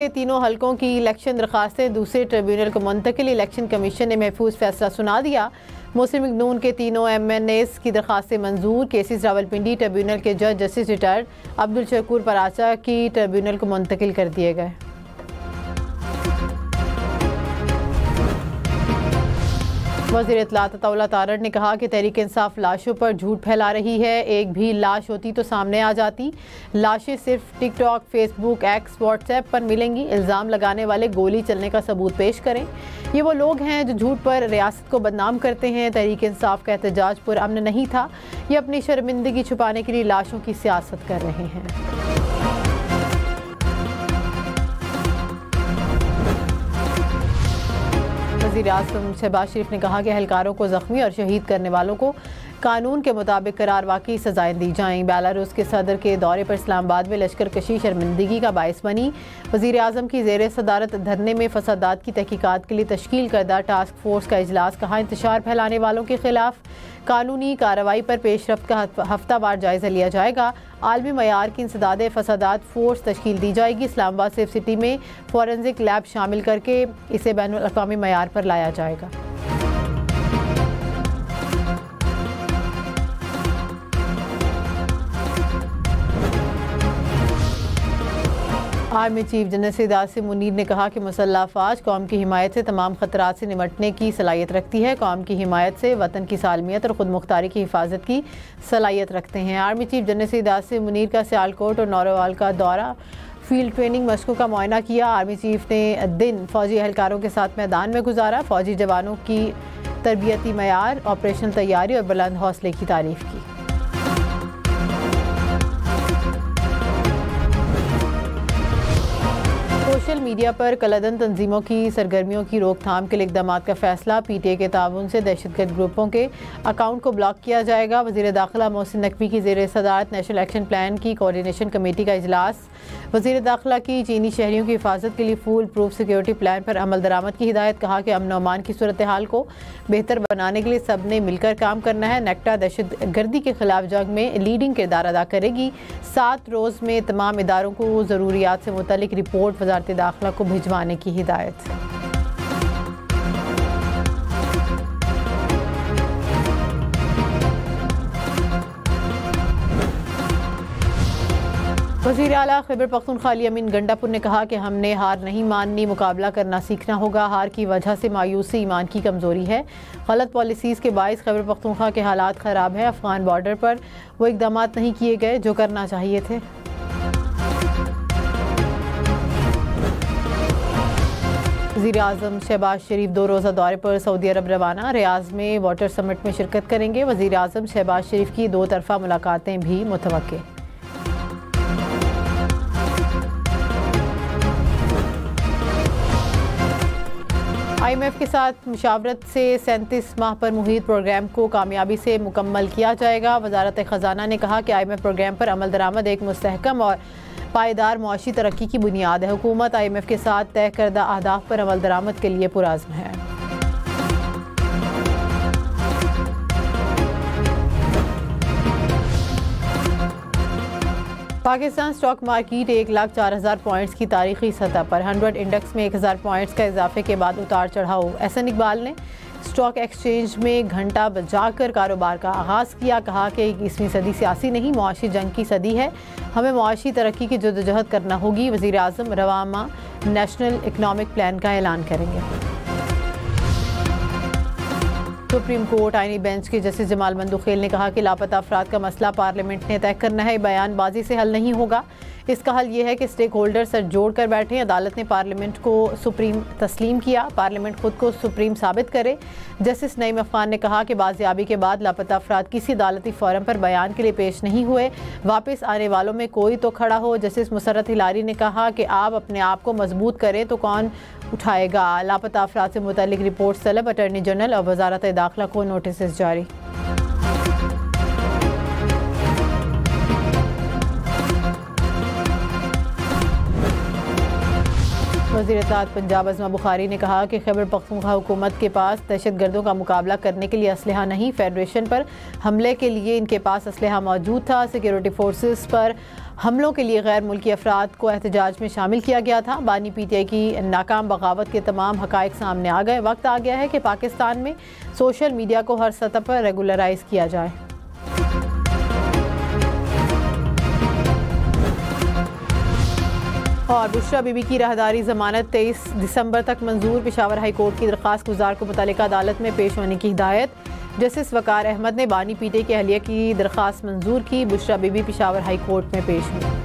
के तीनों हलकों की इलेक्शन दरखास्तें दूसरे ट्रिब्यूनल को मुंतकिल। इलेक्शन कमीशन ने महफूज फैसला सुना दिया। मुस्लिम लीग नून के तीनों MNAs की दरखास्तें मंजूर। केसेस रावलपिंडी ट्रिब्यूनल के जज जस्टिस रिटायर्ड अब्दुल शकूर पराचा की ट्रिब्यूनल को मुंतकिल कर दिए गए। वज़ीर इत्तलात अताउल्लाह तारड़ ने कहा कि तहरीक इंसाफ लाशों पर झूठ फैला रही है। एक भी लाश होती तो सामने आ जाती। लाशें सिर्फ टिकटॉक, फेसबुक, एक्स, व्हाट्सएप पर मिलेंगी। इल्ज़ाम लगाने वाले गोली चलने का सबूत पेश करें। ये वो लोग हैं जो झूठ पर रियासत को बदनाम करते हैं। तहरीक इंसाफ का एहतजाज पुरअमन नहीं था। ये अपनी शर्मिंदगी छुपाने के लिए लाशों की सियासत कर रहे हैं। वज़ीर आज़म शहबाज शरीफ ने कहा कि एहलकारों को ज़ख्मी और शहीद करने वालों को कानून के मुताबिक करार वाकई सजाएं दी जाएं। बेलारूस के सदर के दौरे पर इस्लामाबाद में लश्कर कशी शर्मिंदगी का बायस बनी। वज़ीर आज़म की ज़ेर सदारत धरने में फसादात की तहकीकात के लिए तश्कील करदा टास्क फोर्स का इजलास। कहा, इंतशार फैलाने वालों के खिलाफ कानूनी कार्रवाई पर पेशरफ्त का हफ्तावार जायज़ा लिया जाएगा। आलमी मयार की इंसदाद फसादात फोर्स तश्कील दी जाएगी। इस्लामाबाद सेफ सिटी में फॉरेंसिक लैब शामिल करके इसे बैनुल अक़वामी मयार पर लाया जाएगा। Army chief general Syed Asim Munir ने कहा कि मुसल्लह अफ़वाज कौम की हिमायत से तमाम ख़तरात से निमटने की सलाहियत रखती है। कौम की हिमायत से वतन की सालमियत और ख़ुद मुख्तारी की हिफाजत की सलाहियत रखते हैं। Army chief general Syed Asim Munir का सियालकोट और नौरेवाल का दौरा, फील्ड ट्रेनिंग मशकों का मुआयना किया। आर्मी चीफ ने दिन फ़ौजी एहलकारों के साथ मैदान में गुजारा। फ़ौजी जवानों की तरबियती मयार, ऑपरेशनल तैयारी और बुलंद हौसले की तारीफ़ की। सोशल मीडिया पर कलदन तंजीमों की सरगर्मियों की रोकथाम के लिए इक़दामात का फैसला। PTA के ताउन से दहशतगर्द ग्रुपों के अकाउंट को ब्लॉक किया जाएगा। वज़ीर दाखिला मोहसिन नकवी की ज़ेर सदारत नेशनल एक्शन प्लान की कोऑर्डिनेशन कमेटी का इजलास। वज़ीर दाखिला की चीनी शहरियों की हिफाजत के लिए फुल प्रूफ सिक्योरिटी प्लान पर अमल दरामद की हिदायत। कहा कि अमन अमान की सूरत हाल को बेहतर बनाने के लिए सब ने मिलकर काम करना है। नेक्टा दहशत गर्दी के खिलाफ जंग में लीडिंग किरदार अदा करेगी। 7 रोज़ में तमाम इदारों को ज़रूरियात से मुतल्लिक रिपोर्ट वज़ारत दाखिला को भिजवाने की हिदायत। वज़ीर आला खैबर पख्तूनख्वा अली अमीन गंडापुर ने कहा कि हमने हार नहीं माननी, मुकाबला करना सीखना होगा। हार की वजह से मायूसी ईमान की कमज़ोरी है। गलत पॉलिसीज़ के बायस खैबर पख्तूनख्वा के हालात ख़राब है। अफ़गान बॉर्डर पर वो इक़दामात नहीं किए गए जो करना चाहिए थे। वज़ीर आज़म शहबाज शरीफ 2 रोज़ा दौरे पर सऊदी अरब रवाना। रियाज़ में वाटर समिट में शिरकत करेंगे। वज़ीर आज़म शहबाज शरीफ की 2 तरफ़ा मुलाकातें भी मुतवक्के। IMF के साथ मुशावरत से 37 माह पर मुहित प्रोग्राम को कामयाबी से मुकम्मल किया जाएगा। वज़ारत ख़ज़ाना ने कहा कि IMF प्रोग्राम पर अमल दरामद एक मुस्तहकम और पायदार मुआशी तरक्की की बुनियाद है। हुकूमत IMF के साथ तय करदा अहदाफ पर अमल दरामद के लिए पुरअज़्म है। पाकिस्तान स्टॉक मार्केट 1,04,000 पॉइंट्स की तारीखी सतह पर। 100 इंडेक्स में 1000 पॉइंट्स का इजाफे के बाद उतार चढ़ाव। एहसन इकबाल ने स्टॉक एक्सचेंज में घंटा बजाकर कारोबार का आगाज़ किया। कहा कि 21वीं सदी सियासी नहीं, मुआशी जंग की सदी है। हमें मुआशी तरक्की की जद्दोजहद करना होगी। वज़ीर आज़म रवां माह नेशनल इकनॉमिक प्लान का ऐलान करेंगे। सुप्रीम कोर्ट आईनी बेंच के जस्टिस जमाल मंदुखेल ने कहा कि लापता अफराद का मसला पार्लियामेंट ने तय करना है। बयानबाजी से हल नहीं होगा। इसका हल ये है कि स्टेक होल्डर सर जोड़ कर बैठें। अदालत ने पार्लियामेंट को सुप्रीम तस्लीम किया। पार्लियामेंट खुद को सुप्रीम साबित करे। जस्टिस नईम अफ़गान ने कहा कि बाजियाबी के बाद लापता अफराद किसी अदालती फोरम पर बयान के लिए पेश नहीं हुए। वापस आने वालों में कोई तो खड़ा हो। जस्टिस मुसर्रत हिलारी ने कहा कि आप अपने आप को मजबूत करें तो कौन उठाएगा। लापता अफराद से मुतल्लिक रिपोर्ट तलब। अटॉर्नी जनरल और वज़ारत दाखिला को नोटिस जारी। वज़ीर इत्तलात पंजाब अज़मा बुखारी ने कहा कि खैबर पख्तूनख्वा हुकूमत के पास दहशतगर्दों का मुकाबला करने के लिए असलहा नहीं, फेडरेशन पर हमले के लिए इनके पास असलहा मौजूद था। सिक्योरिटी फोर्सेस पर हमलों के लिए गैर मुल्की अफराद को एहतजाज में शामिल किया गया था। बानी PTI की नाकाम बगावत के तमाम हक़ाइक़ सामने आ गए। वक्त आ गया है कि पाकिस्तान में सोशल मीडिया को हर सतह पर रेगुलराइज किया जाए। और बुशरा बीबी की राहदारी जमानत 23 दिसंबर तक मंजूर। पेशावर हाई कोर्ट की दरख्वास्त गुजार को मुतल्लिका अदालत में पेश होने की हिदायत। जस्टिस वकार अहमद ने बानी PTI के अहलिया की दरख्वास्त मंजूर की। बुशरा बीबी पेशावर हाई कोर्ट में पेश हुई।